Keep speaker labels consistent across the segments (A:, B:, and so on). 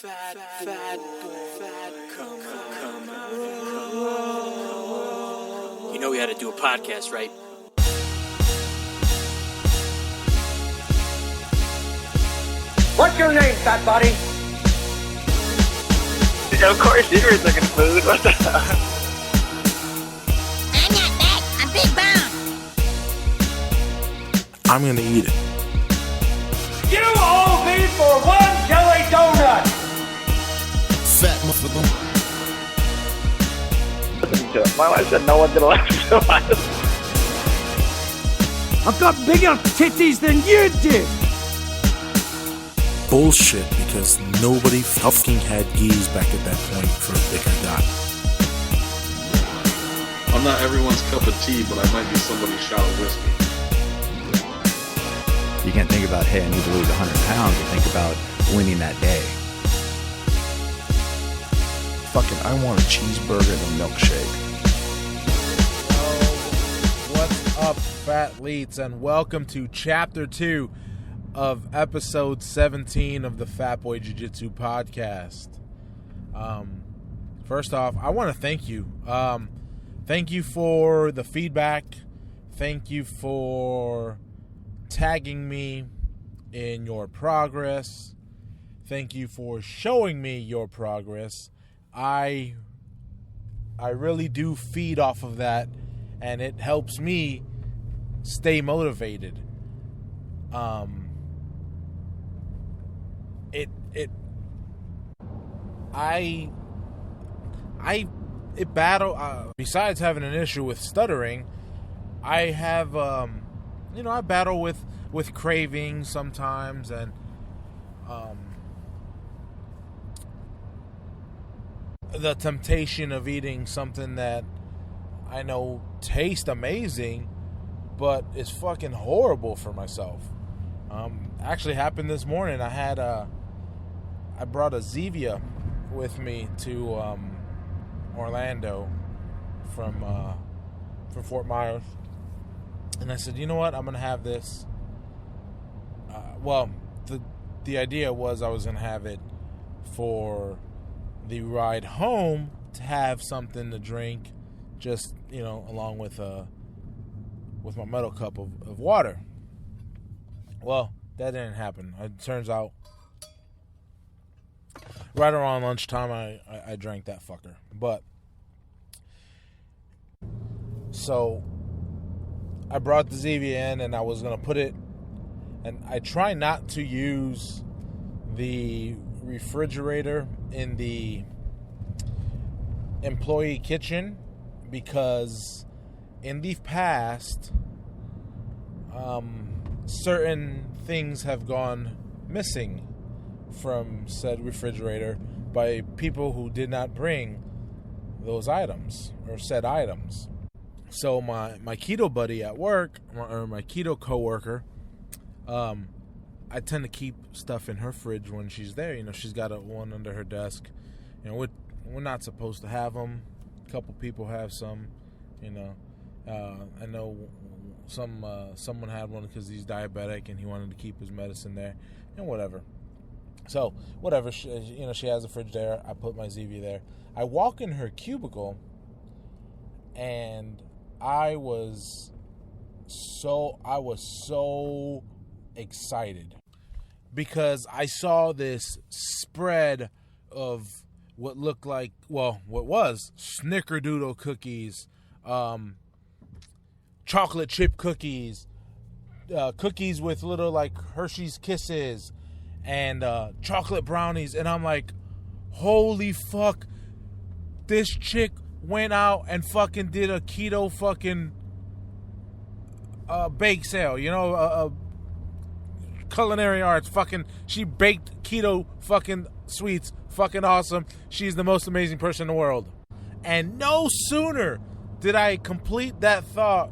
A: You know we had to do a podcast, right?
B: What's your name, fat body?
C: Of course, you were looking food. What the hell?
D: I'm not fat. I'm big bone.
E: I'm gonna eat it.
B: You owe me for one jelly donut!
E: Fat motherfucker.
C: Listen to it. My wife said no one's gonna listen to us.
B: I've got bigger titties than you do!
E: Bullshit, because nobody fucking had geese back at that point for a bigger guy.
F: I'm not everyone's cup of tea, but I might be somebody's shot of whiskey.
G: You can't think about, hey, I need to lose 100 pounds. You think about winning that day.
E: Fucking, I want a cheeseburger and a milkshake.
H: What's up, fat leets, and welcome to Chapter 2 of Episode 17 of the Fat Boy Jiu-Jitsu Podcast. First off, I want to thank you. Thank you for the feedback. Thank you for tagging me in your progress. Thank you for showing me your progress. I really do feed off of that, and it helps me stay motivated. Besides having an issue with stuttering, I have, I battle with cravings sometimes, and, the temptation of eating something that I know tastes amazing, but is fucking horrible for myself. Actually happened this morning. I brought a Zevia with me to Orlando from Fort Myers, and I said, you know what, I'm gonna have this. The idea was I was gonna have it for the ride home to have something to drink, just along with my metal cup of water. Well, that didn't happen. It turns out right around lunchtime I drank that fucker. But so I brought the Zevia in, and I was gonna put it, and I try not to use the refrigerator in the employee kitchen, because in the past certain things have gone missing from said refrigerator by people who did not bring those items or said items. So my keto buddy at work, or my keto coworker, I tend to keep stuff in her fridge when she's there. She's got one under her desk. We're not supposed to have them. A couple people have some. I know someone had one because he's diabetic and he wanted to keep his medicine there, and whatever. So whatever, she has a fridge there. I put my Zevia there. I walk in her cubicle, and I was so excited, because I saw this spread of what looked like, what was Snickerdoodle cookies, chocolate chip cookies, cookies with little like Hershey's Kisses, and chocolate brownies. And I'm like, holy fuck, this chick went out and fucking did a keto fucking bake sale, culinary arts, fucking, she baked keto fucking sweets, fucking awesome. She's the most amazing person in the world. And no sooner did I complete that thought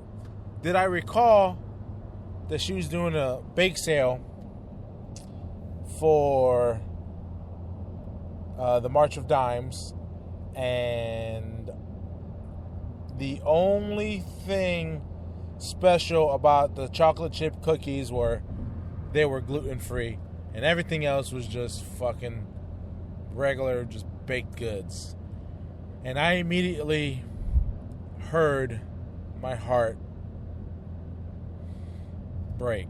H: did I recall that she was doing a bake sale for the March of Dimes, and the only thing special about the chocolate chip cookies were they were gluten-free, and everything else was just fucking regular, just baked goods. And I immediately heard my heart break.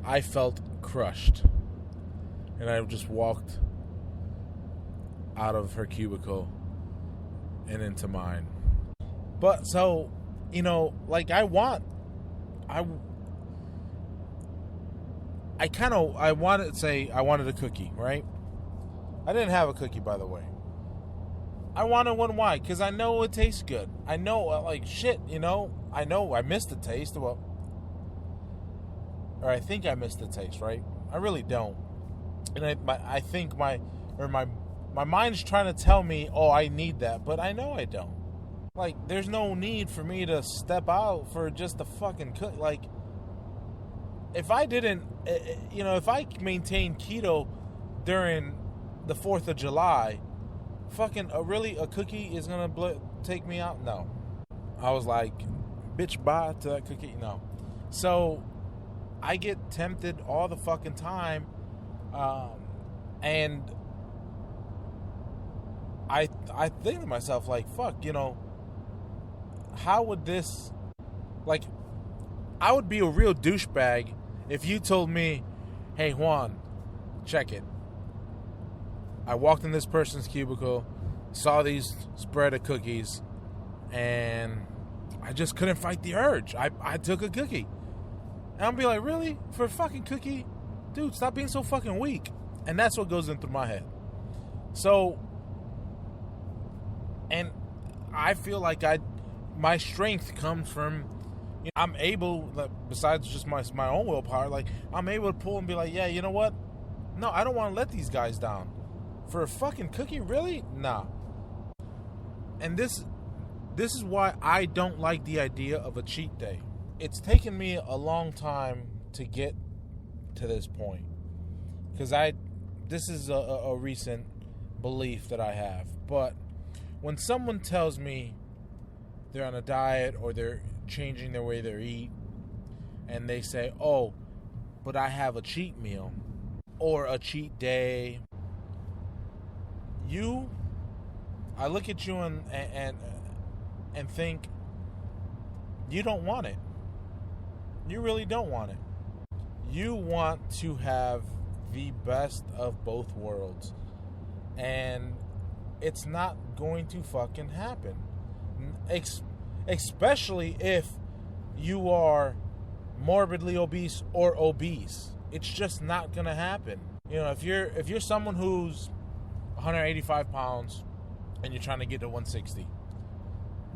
H: I felt crushed. And I just walked out of her cubicle and into mine. But so, like I wanted to say I wanted a cookie, right? I didn't have a cookie, by the way. I wanted one. Why? Because I know it tastes good. I know, like, shit, I know I missed the taste. Well, or I think I missed the taste, right? I really don't. And I think my mind's trying to tell me, oh, I need that. But I know I don't. Like, there's no need for me to step out for just a fucking cook. Like, if I didn't, if I maintained keto during the 4th of July, fucking, a cookie is going to take me out? No. I was like, bitch, bye to that cookie? No. So, I get tempted all the fucking time, and I think to myself, like, fuck, how would this, like, I would be a real douchebag if you told me, hey, Juan, check it. I walked in this person's cubicle, saw these spread of cookies, and I just couldn't fight the urge. I took a cookie. And I'll be like, really? For a fucking cookie? Dude, stop being so fucking weak. And that's what goes in through my head. So, and I feel like my strength comes from, I'm able, besides just my own willpower, like, I'm able to pull and be like, yeah, you know what? No, I don't want to let these guys down. For a fucking cookie? Really? Nah. And this is why I don't like the idea of a cheat day. It's taken me a long time to get to this point. Because this is a recent belief that I have. But when someone tells me they're on a diet or they're changing their way they eat, and they say, oh, but I have a cheat meal or a cheat day, I look at you and think, you don't want it. You really don't want it. You want to have the best of both worlds. And it's not going to fucking happen. Especially if you are morbidly obese or obese. It's just not going to happen. If you're someone who's 185 pounds and you're trying to get to 160,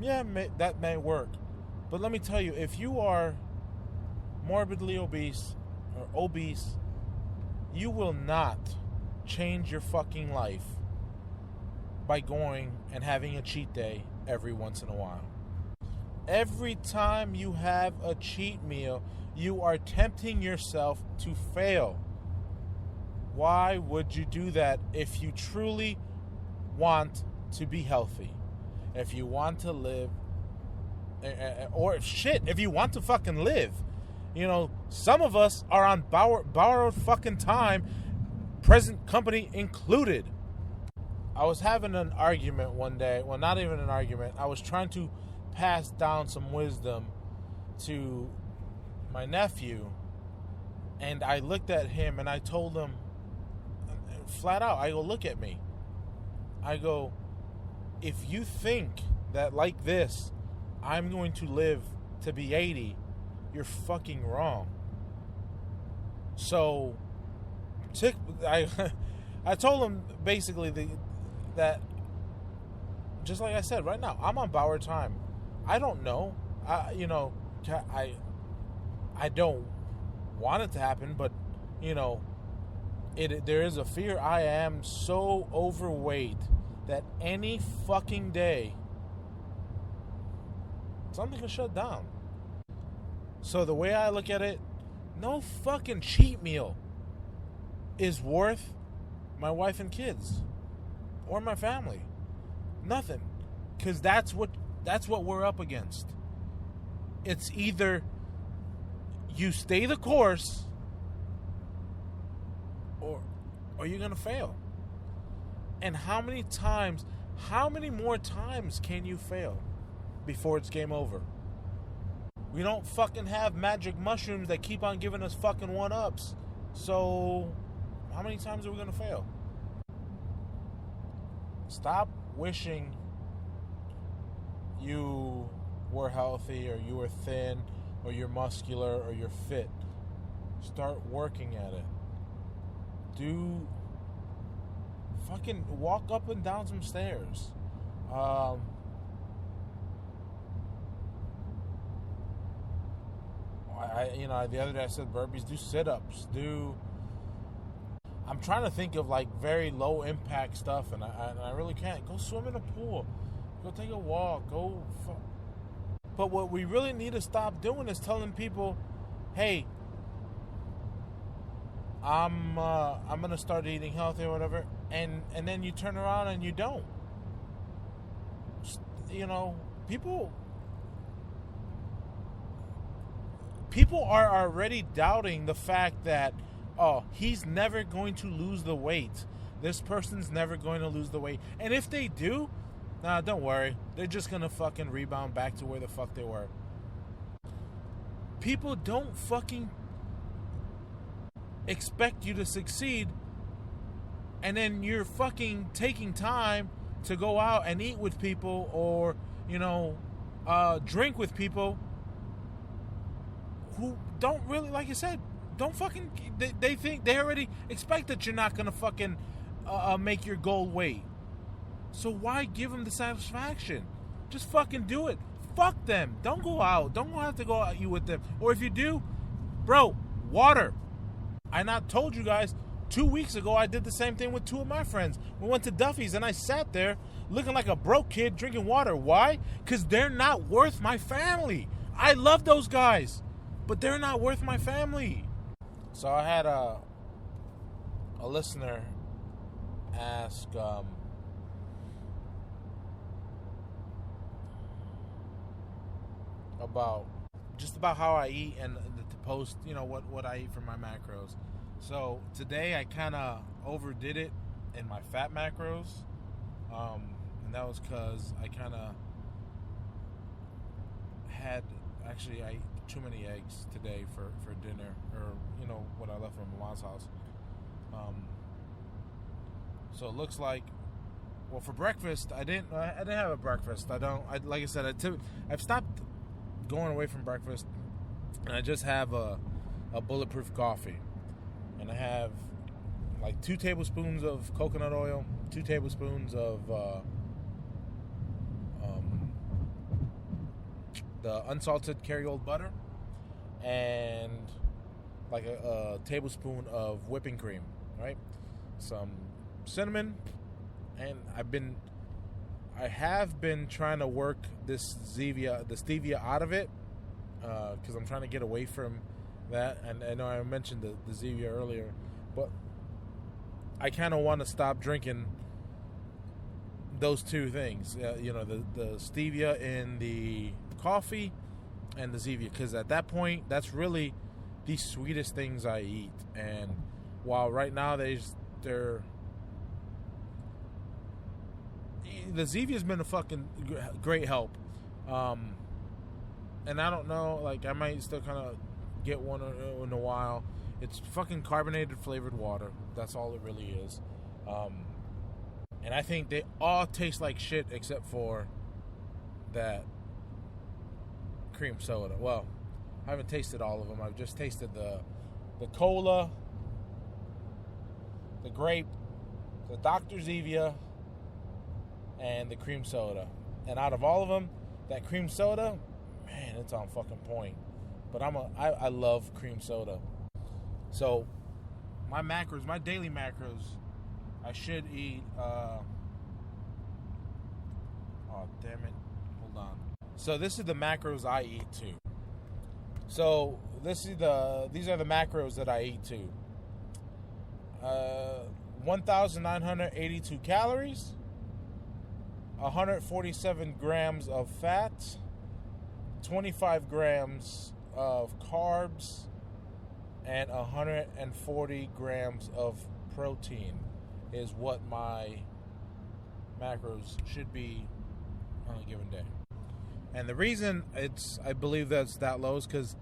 H: yeah, that may work. But let me tell you, if you are morbidly obese or obese, you will not change your fucking life by going and having a cheat day every once in a while. Every time you have a cheat meal, you are tempting yourself to fail. Why would you do that if you truly want to be healthy? If you want to live, or shit, if you want to fucking live. Some of us are on borrowed fucking time, present company included. I was having an argument one day. Well, not even an argument. I was trying to pass down some wisdom to my nephew. And I looked at him and I told him flat out, I go, look at me. I go, if you think that like this, I'm going to live to be 80, you're fucking wrong. So, I told him basically that, just like I said, right now, I'm on borrowed time. I don't know. I don't want it to happen, but, there is a fear. I am so overweight that any fucking day, something can shut down. So the way I look at it, no fucking cheat meal is worth my wife and kids or my family. Nothing. Because that's what we're up against. It's either you stay the course or you're going to fail. And how many more times can you fail before it's game over? We don't fucking have magic mushrooms that keep on giving us fucking one-ups. So, how many times are we going to fail? Stop wishing you were healthy, or you were thin, or you're muscular, or you're fit. Start working at it. Fucking walk up and down some stairs. The other day I said burpees. Do sit-ups. I'm trying to think of like very low impact stuff, and I really can't. Go swim in a pool. Go take a walk. But what we really need to stop doing is telling people, "Hey, I'm gonna start eating healthy or whatever," and then you turn around and you don't. People are already doubting the fact that, oh, he's never going to lose the weight. This person's never going to lose the weight. And if they do, don't worry. They're just going to fucking rebound back to where the fuck they were. People don't fucking expect you to succeed, and then you're fucking taking time to go out and eat with people, or, drink with people who don't really, like I said, don't fucking, they think, they already expect that you're not going to fucking make your goal weight. So why give them the satisfaction? Just fucking do it. Fuck them. Don't go out. Don't have to go out you with them. Or if you do, bro, water. I not told you guys, 2 weeks ago I did the same thing with two of my friends. We went to Duffy's and I sat there looking like a broke kid drinking water. Why? Because they're not worth my family. I love those guys, but they're not worth my family. So I had a listener ask about how I eat, and to post, what I eat for my macros. So today I kind of overdid it in my fat macros, and that was because I kind of I ate too many eggs today for dinner, or what I left from my mom's house. So it looks like, well, for breakfast I didn't have a breakfast. Like I said, I've stopped going away from breakfast, and I just have a bulletproof coffee, and I have like 2 tablespoons of coconut oil, 2 tablespoons of the unsalted Kerrygold butter, and like a tablespoon of whipping cream, right? Some cinnamon, and I have been trying to work the stevia out of it, because I'm trying to get away from that. And I know I mentioned the stevia earlier, but I kind of want to stop drinking those two things. The stevia in the coffee and the stevia, because at that point, that's really the sweetest things I eat. And while right now the Zevia's been a fucking great help, and I don't know, like, I might still kind of get one in a while. It's fucking carbonated flavored water. That's all it really is. And I think they all taste like shit except for that cream soda. Well, I haven't tasted all of them. I've just tasted the cola, the grape, the Dr. Zevia, and the cream soda. And out of all of them, that cream soda, man, it's on fucking point. But I love cream soda. So my daily macros, I should eat oh damn it, hold on. So this is the macros I eat too. So these are the macros that I eat too. 1,982 calories, 147 grams of fat, 25 grams of carbs, and 140 grams of protein is what my macros should be on a given day. And the reason I believe that's that low is because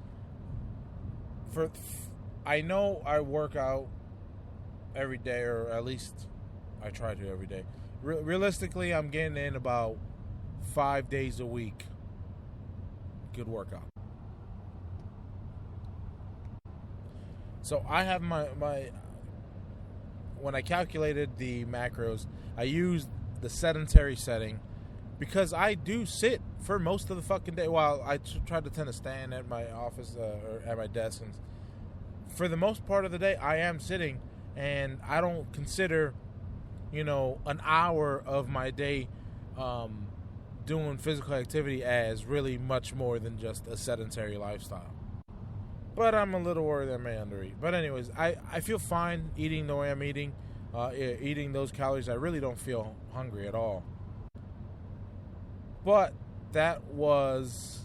H: I know I work out every day, or at least I try to every day. Realistically, I'm getting in about 5 days a week. Good workout. So I have my when I calculated the macros, I used the sedentary setting because I do sit for most of the fucking day. While I try to tend to stand at my office or at my desk, and for the most part of the day, I am sitting, and I don't consider, an hour of my day doing physical activity as really much more than just a sedentary lifestyle. But I'm a little worried I may undereat. But anyways, I feel fine eating the way I'm eating. Eating those calories, I really don't feel hungry at all. But that was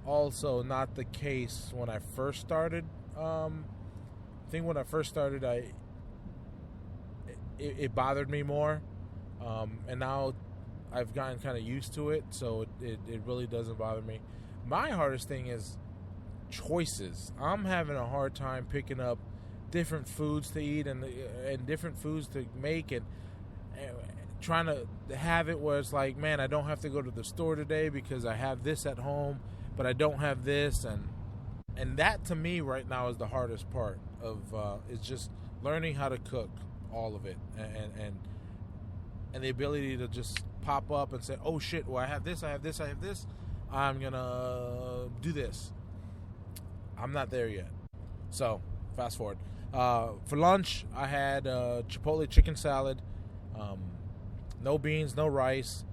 H: also not the case when I first started. I think when I first started, it bothered me more. And now I've gotten kind of used to it, so it really doesn't bother me. My hardest thing is choices. I'm having a hard time picking up different foods to eat and different foods to make, and trying to have it where it's like, man, I don't have to go to the store today because I have this at home, but I don't have this, and that to me right now is the hardest part of is just learning how to cook all of it, and the ability to just pop up and say, oh shit, well I have this, I'm gonna do this. I'm not there yet. So, fast forward. For lunch, I had Chipotle chicken salad, no beans, no rice,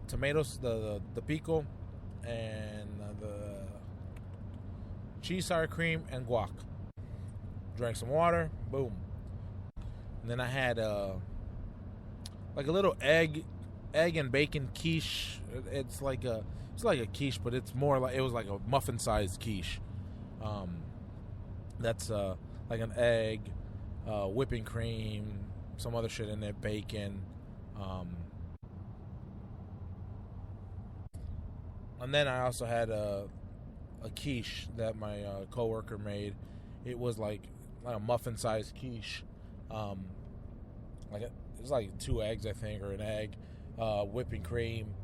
H: tomatoes, the pico, and the cheese sour cream and guac. Drank some water, boom. And then I had like a little egg and bacon quiche. It's like a quiche, but it's more like, it was like a muffin-sized quiche. That's like an egg, whipping cream, some other shit in there, bacon. And then I also had a quiche that my coworker made. It was like a muffin-sized quiche. It was like 2 eggs, I think, or an egg, whipping cream,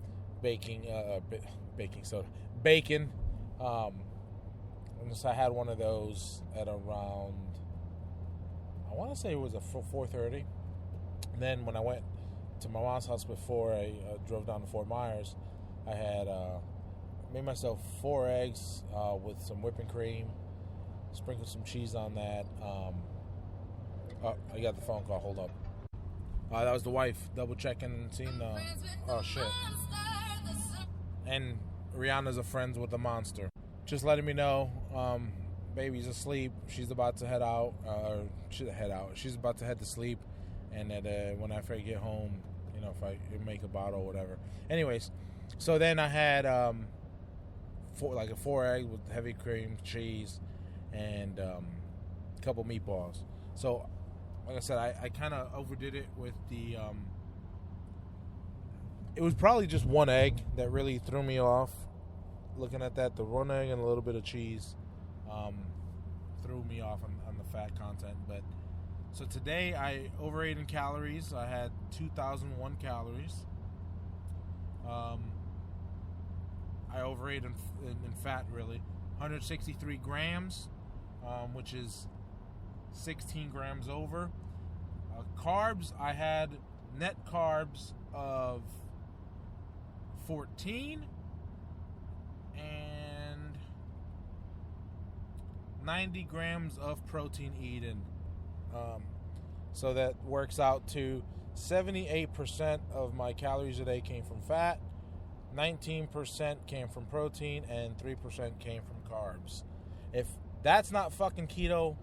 H: baking soda, bacon. And so I had one of those at around, I want to say it was at 4:30. And then when I went to my mom's house before I drove down to Fort Myers, I had made myself 4 eggs with some whipping cream, sprinkled some cheese on that. I got the phone call. Hold up. That was the wife double checking and seeing. Oh shit. And Rihanna's a friends with the monster. Just letting me know, baby's asleep. She's about to head out. She's about to head to sleep, and that when I get home, if I make a bottle or whatever. Anyways, so then I had 4 eggs with heavy cream, cheese, and a couple meatballs. So, like I said, I kind of overdid it with the. It was probably just 1 egg that really threw me off. Looking at that, the 1 egg and a little bit of cheese threw me off on the fat content. But so today I overate in calories. I had 2,001 calories. I overate in fat, really. 163 grams, which is 16 grams over. Carbs, I had net carbs of 14 and 90 grams of protein eaten. So that works out to 78% of my calories a day came from fat, 19% came from protein, and 3% came from carbs. If that's not fucking keto,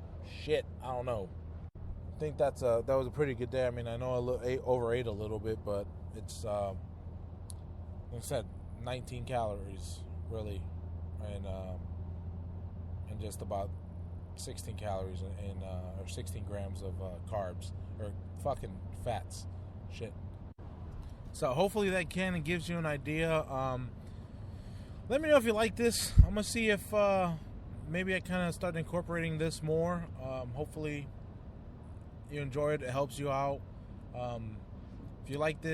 H: shit, I don't know. I think that was a pretty good day. I mean, I know I overate a little bit, but it's like I said, 19 calories really, and just about 16 calories or 16 grams of carbs or fucking fats. Shit. So hopefully that can and gives you an idea. Let me know if you like this. I'm gonna see if maybe I kind of start incorporating this more. Hopefully you enjoy it. It helps you out. If you like this.